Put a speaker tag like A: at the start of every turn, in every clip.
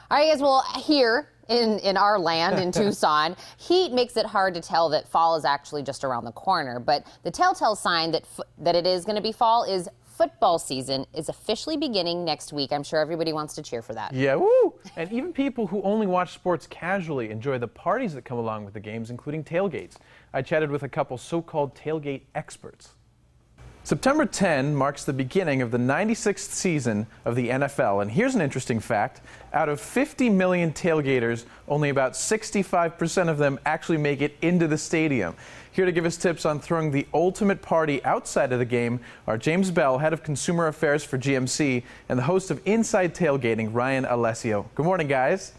A: All right, guys, well, here in our land in Tucson, heat makes it hard to tell that fall is actually just around the corner. But the telltale sign that it is going to be fall is football season is officially beginning next week. I'm sure everybody wants to cheer for that.
B: Yeah, woo! And even people who only watch sports casually enjoy the parties that come along with the games, including tailgates. I chatted with a couple so-called tailgate experts. September 10 marks the beginning of the 96th season of the NFL, and here's an interesting fact. Out of 50 million tailgaters, only about 65% of them actually make it into the stadium. Here to give us tips on throwing the ultimate party outside of the game are James Bell, Head of Consumer Affairs for GMC, and the host of Inside Tailgating, Ryan Alessio. Good morning, guys.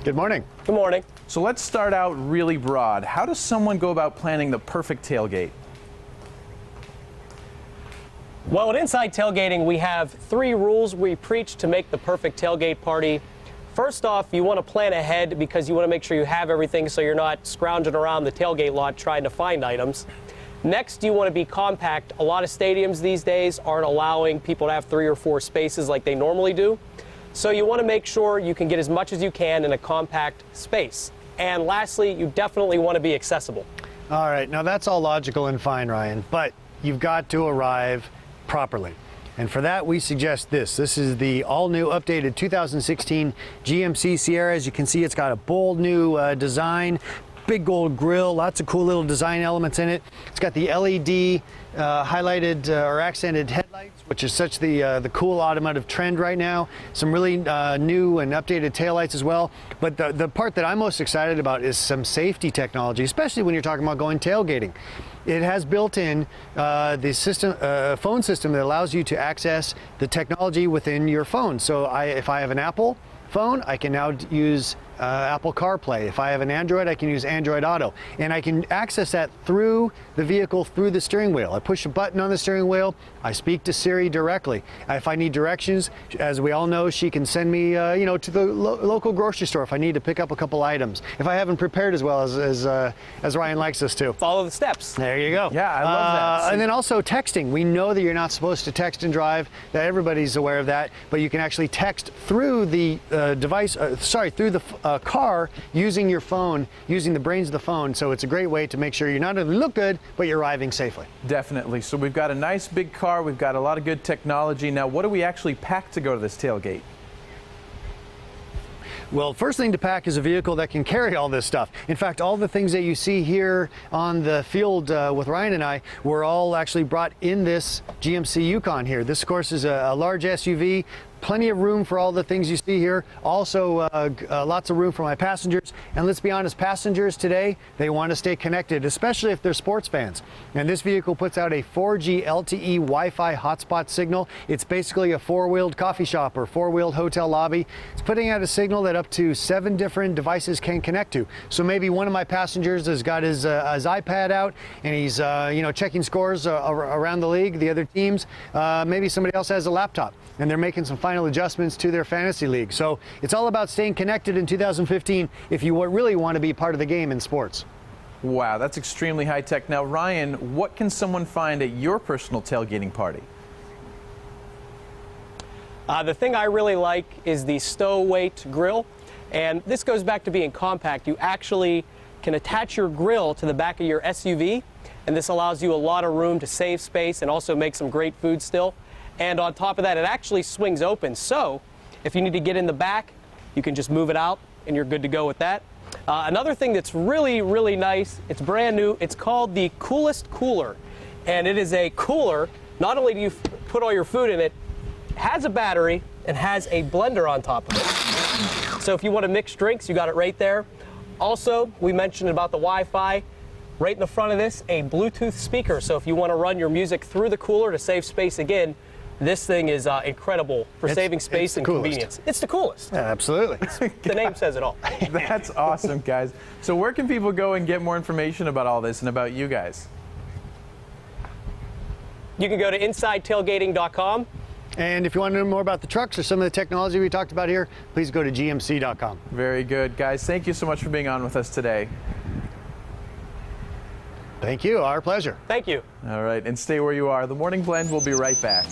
C: Good morning.
D: Good morning.
B: So let's start out really broad. How does someone go about planning the perfect tailgate?
D: Well, at Inside Tailgating, we have 3 rules we preach to make the perfect tailgate party. First off, you want to plan ahead because you want to make sure you have everything so you're not scrounging around the tailgate lot trying to find items. Next, you want to be compact. A lot of stadiums these days aren't allowing people to have 3 or 4 spaces like they normally do. So you want to make sure you can get as much as you can in a compact space. And lastly, you definitely want to be accessible.
C: All right, now that's all logical and fine, Ryan, but you've got to arrive properly. And for that, we suggest this. This is the all-new updated 2016 GMC Sierra. As you can see, it's got a bold new design, big gold grille, lots of cool little design elements in it. It's got the LED highlighted or accented headlights, which is such the cool automotive trend right now. Some really new and updated taillights as well. But the part that I'm most excited about is some safety technology, especially when you're talking about going tailgating. It has built in the system, phone system that allows you to access the technology within your phone. So if I have an Apple phone, I can now use Apple CarPlay. If I have an Android, I can use Android Auto. And I can access that through the vehicle, through the steering wheel. I push a button on the steering wheel, I speak to Siri directly. If I need directions, as we all know, she can send me to the local grocery store if I need to pick up a couple items. If I haven't prepared as well as Ryan likes us to.
D: Follow the steps.
C: There you go.
B: Yeah, I love that.
C: And then also texting. We know that you're not supposed to text and drive, that everybody's aware of that, but you can actually text through the through the car using your phone, using the brains of the phone. So it's a great way to make sure you not only look good, but you're arriving safely.
B: Definitely. So we've got a nice big car, we've got a lot of good technology. Now, what do we actually pack to go to this tailgate?
C: Well, first thing to pack is a vehicle that can carry all this stuff. In fact, all the things that you see here on the field with Ryan and I were all actually brought in this GMC Yukon here. This, of course, is a large SUV. Plenty of room for all the things you see here. Also, lots of room for my passengers. And let's be honest, passengers today, they want to stay connected, especially if they're sports fans. And this vehicle puts out a 4G LTE Wi-Fi hotspot signal. It's basically a 4-wheeled coffee shop or 4-wheeled hotel lobby. It's putting out a signal that up to 7 different devices can connect to. So maybe one of my passengers has got his iPad out and he's checking scores around the league, the other teams. Maybe somebody else has a laptop and they're making some final adjustments to their fantasy league. So it's all about staying connected in 2015 if you really want to be part of the game in sports.
B: Wow, that's extremely high tech. Now, Ryan, what can someone find at your personal tailgating party?
D: The thing I really like is the stow-weight grill. And this goes back to being compact. You actually can attach your grill to the back of your SUV, and this allows you a lot of room to save space and also make some great food still. And on top of that, it actually swings open. So if you need to get in the back, you can just move it out and you're good to go with that. Another thing that's really, really nice, it's brand new, it's called the Coolest Cooler. And it is a cooler, not only do you put all your food in it, has a battery and has a blender on top of it. So if you want to mix drinks, you got it right there. Also, we mentioned about the Wi-Fi. Right in the front of this, a Bluetooth speaker. So if you want to run your music through the cooler to save space again, this thing is incredible for saving space and convenience. It's the coolest.
C: Yeah, absolutely.
D: The name says it all.
B: That's awesome, guys. So where can people go and get more information about all this and about you guys?
D: You can go to InsideTailgating.com.
C: And if you want to know more about the trucks or some of the technology we talked about here, please go to GMC.com.
B: Very good, guys. Thank you so much for being on with us today.
C: Thank you. Our pleasure.
D: Thank you.
B: All right, and stay where you are. The Morning Blend will be right back.